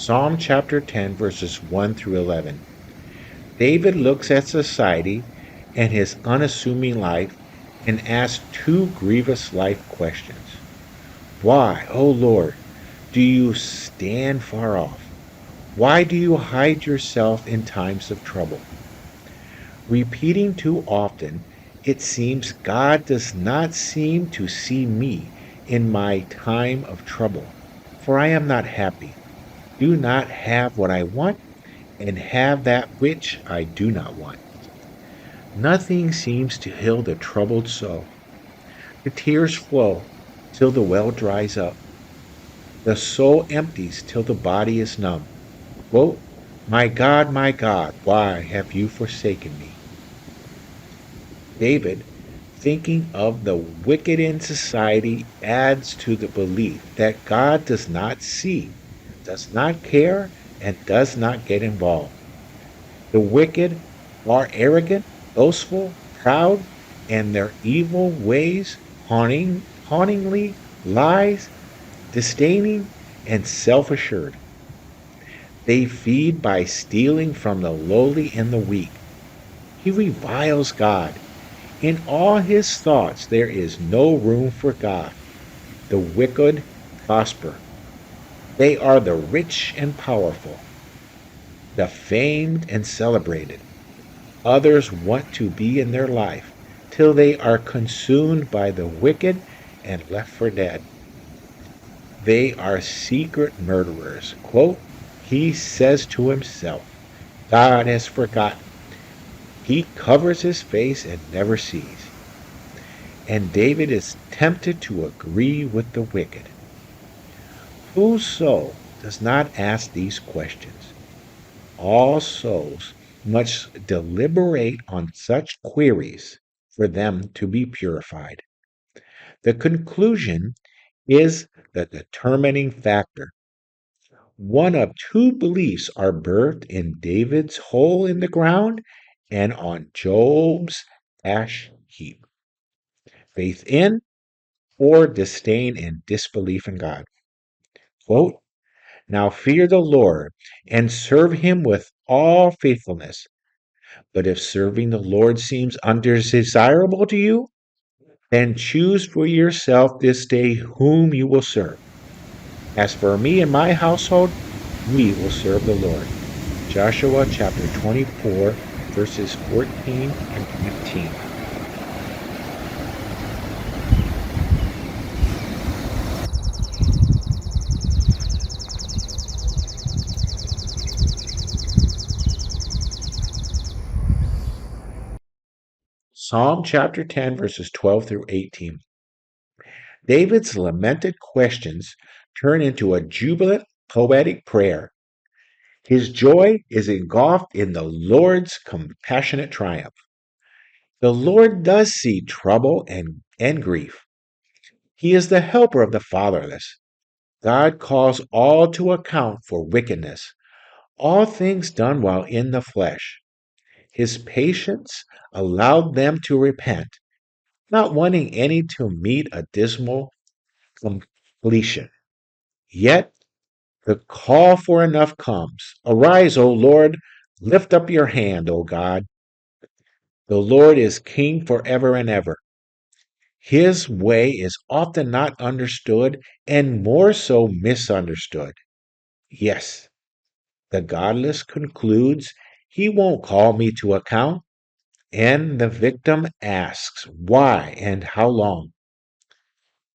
Psalm chapter 10, verses 1 through 11. David looks at society and his unassuming life and asks two grievous life questions. Why, O Lord, do you stand far off? Why do you hide yourself in times of trouble? Repeating too often, it seems God does not seem to see me in my time of trouble, for I am not happy, do not have what I want, and have that which I do not want. Nothing seems to heal the troubled soul. The tears flow till the well dries up. The soul empties till the body is numb. Quote, my God, why have you forsaken me? David, thinking of the wicked in society, adds to the belief that God does not see, does not care, and does not get involved. The wicked are arrogant, boastful, proud, and their evil ways hauntingly lies, disdaining, and self-assured. They feed by stealing from the lowly and the weak. He reviles God. In all his thoughts there is no room for God. The wicked prosper. They are the rich and powerful, the famed and celebrated. Others want to be in their life till they are consumed by the wicked and left for dead. They are secret murderers. Quote, he says to himself, God has forgotten. He covers his face and never sees. And David is tempted to agree with the wicked. Whose soul does not ask these questions? All souls must deliberate on such queries for them to be purified. The conclusion is the determining factor. One of two beliefs are birthed in David's hole in the ground and on Job's ash heap: faith in or disdain and disbelief in God. Quote, now fear the Lord and serve him with all faithfulness. But if serving the Lord seems undesirable to you, then choose for yourself this day whom you will serve. As for me and my household, we will serve the Lord. Joshua chapter 24, verses 14 and 15. Psalm chapter 10, verses 12 through 18. David's lamented questions turn into a jubilant poetic prayer. His joy is engulfed in the Lord's compassionate triumph. The Lord does see trouble and grief. He is the helper of the fatherless. God calls all to account for wickedness, all things done while in the flesh. His patience allowed them to repent, not wanting any to meet a dismal completion. Yet the call for enough comes. Arise, O Lord, lift up your hand, O God. The Lord is king forever and ever. His way is often not understood and more so misunderstood. Yes, the godless concludes, he won't call me to account. And the victim asks, why and how long?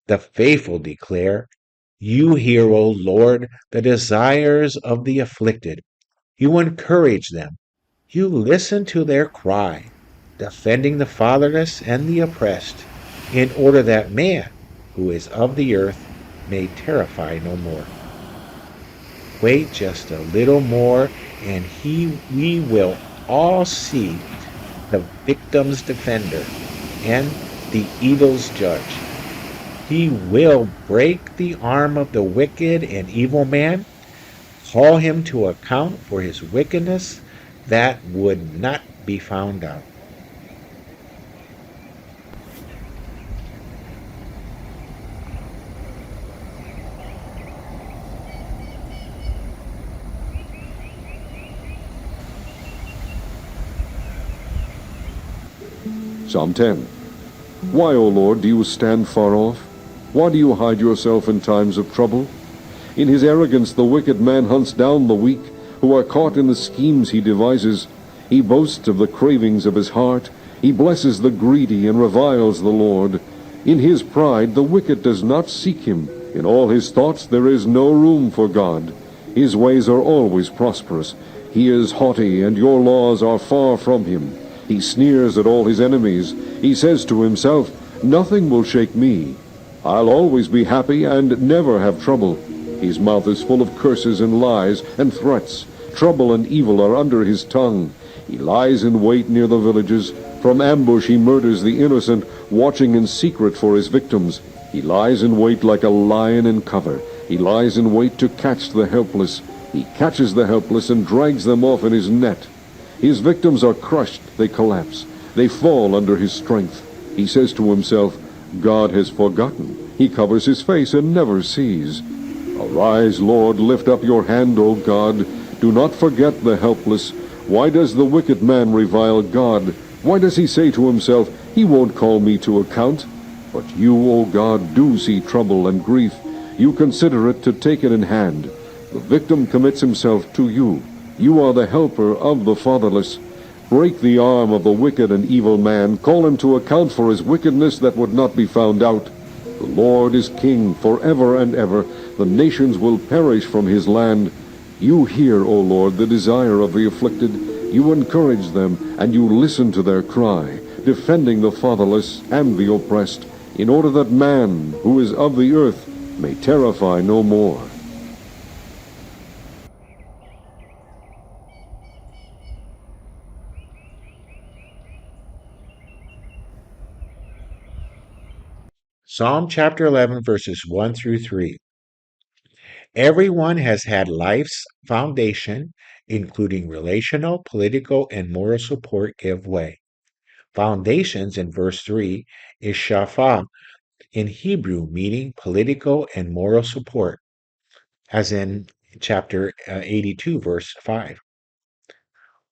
The faithful declare, you hear, O Lord, the desires of the afflicted. You encourage them. You listen to their cry, defending the fatherless and the oppressed, in order that man, who is of the earth, may terrify no more. Wait just a little more, and we will all see the victim's defender and the evil's judge. He will break the arm of the wicked and evil man, call him to account for his wickedness that would not be found out. Psalm 10. Why, O Lord, do you stand far off? Why do you hide yourself in times of trouble? In his arrogance the wicked man hunts down the weak, who are caught in the schemes he devises. He boasts of the cravings of his heart. He blesses the greedy and reviles the Lord. In his pride the wicked does not seek him. In all his thoughts there is no room for God. His ways are always prosperous. He is haughty, and your laws are far from him. He sneers at all his enemies. He says to himself, "Nothing will shake me. I'll always be happy and never have trouble." His mouth is full of curses and lies and threats. Trouble and evil are under his tongue. He lies in wait near the villages. From ambush he murders the innocent, watching in secret for his victims. He lies in wait like a lion in cover. He lies in wait to catch the helpless. He catches the helpless and drags them off in his net. His victims are crushed, they collapse. They fall under his strength. He says to himself, "God has forgotten." He covers his face and never sees. Arise, Lord, lift up your hand, O God. Do not forget the helpless. Why does the wicked man revile God? Why does he say to himself, "He won't call me to account"? But you, O God, do see trouble and grief. You consider it to take it in hand. The victim commits himself to you. You are the helper of the fatherless. Break the arm of the wicked and evil man. Call him to account for his wickedness that would not be found out. The Lord is king forever and ever. The nations will perish from his land. You hear, O Lord, the desire of the afflicted. You encourage them, and you listen to their cry, defending the fatherless and the oppressed, in order that man, who is of the earth, may terrify no more. Psalm chapter 11, verses 1 through 3. Everyone has had life's foundation, including relational, political, and moral support, give way. Foundations in verse 3 is shafah in Hebrew, meaning political and moral support, as in chapter 82, verse 5.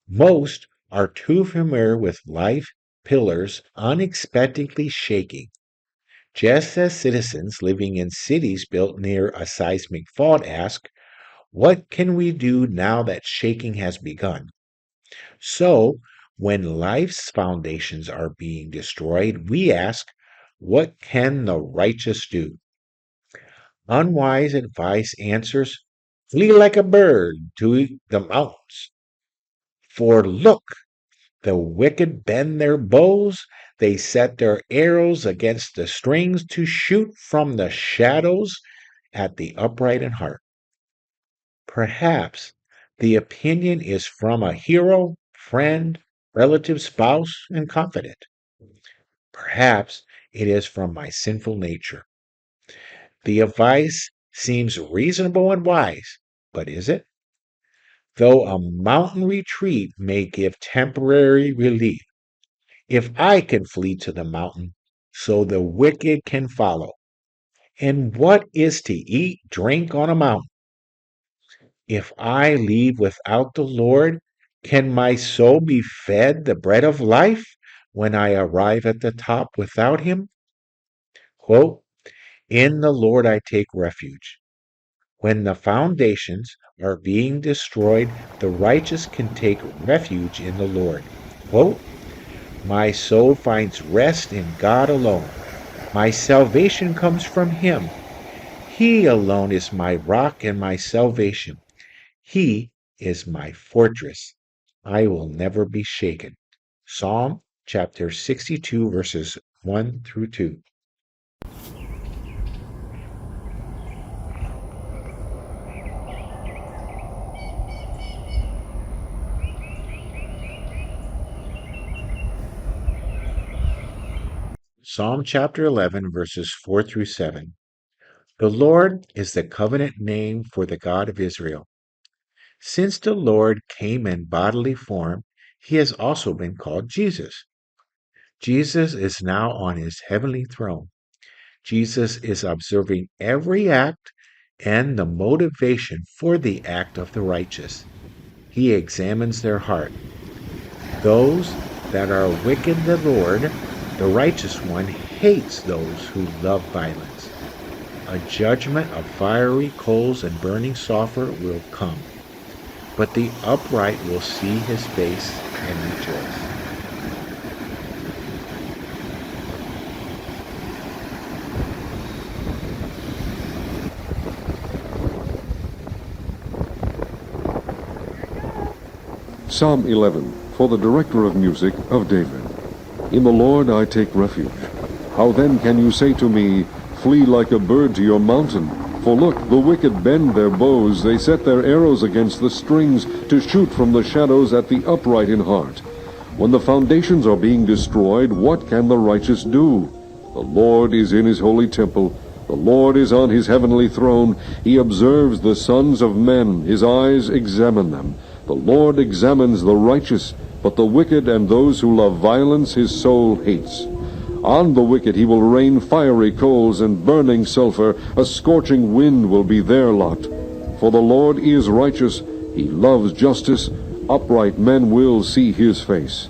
Most are too familiar with life pillars unexpectedly shaking. Just as citizens living in cities built near a seismic fault ask, "What can we do now that shaking has begun?" So, when life's foundations are being destroyed, we ask, "What can the righteous do?" Unwise advice answers, "Flee like a bird to the mountains. For look, the wicked bend their bows, they set their arrows against the strings to shoot from the shadows at the upright in heart." Perhaps the opinion is from a hero, friend, relative, spouse, and confidant. Perhaps it is from my sinful nature. The advice seems reasonable and wise, but is it? Though a mountain retreat may give temporary relief, if I can flee to the mountain, so the wicked can follow. And what is to eat, drink on a mountain? If I leave without the Lord, can my soul be fed the bread of life when I arrive at the top without him? Quote, "In the Lord I take refuge." When the foundations are being destroyed, the righteous can take refuge in the Lord. Quote, "My soul finds rest in God alone. My salvation comes from him. He alone is my rock and my salvation. He is my fortress. I will never be shaken." Psalm chapter 62, verses 1 through 2. Psalm chapter 11, verses 4 through 7. The Lord is the covenant name for the God of Israel. Since the Lord came in bodily form, he has also been called Jesus. Jesus is now on his heavenly throne. Jesus is observing every act and the motivation for the act of the righteous. He examines their heart. Those that are wicked, the Lord, the righteous one, hates those who love violence. A judgment of fiery coals and burning sulfur will come, but the upright will see his face and rejoice. Psalm 11, for the director of music, of David. In the Lord I take refuge. How then can you say to me, flee like a bird to your mountain? For look, the wicked bend their bows, they set their arrows against the strings, to shoot from the shadows at the upright in heart. When the foundations are being destroyed, what can the righteous do? The Lord is in his holy temple. The Lord is on his heavenly throne. He observes the sons of men. His eyes examine them. The Lord examines the righteous, but the wicked and those who love violence his soul hates. On the wicked he will rain fiery coals and burning sulfur. A scorching wind will be their lot. For the Lord is righteous. He loves justice. Upright men will see his face.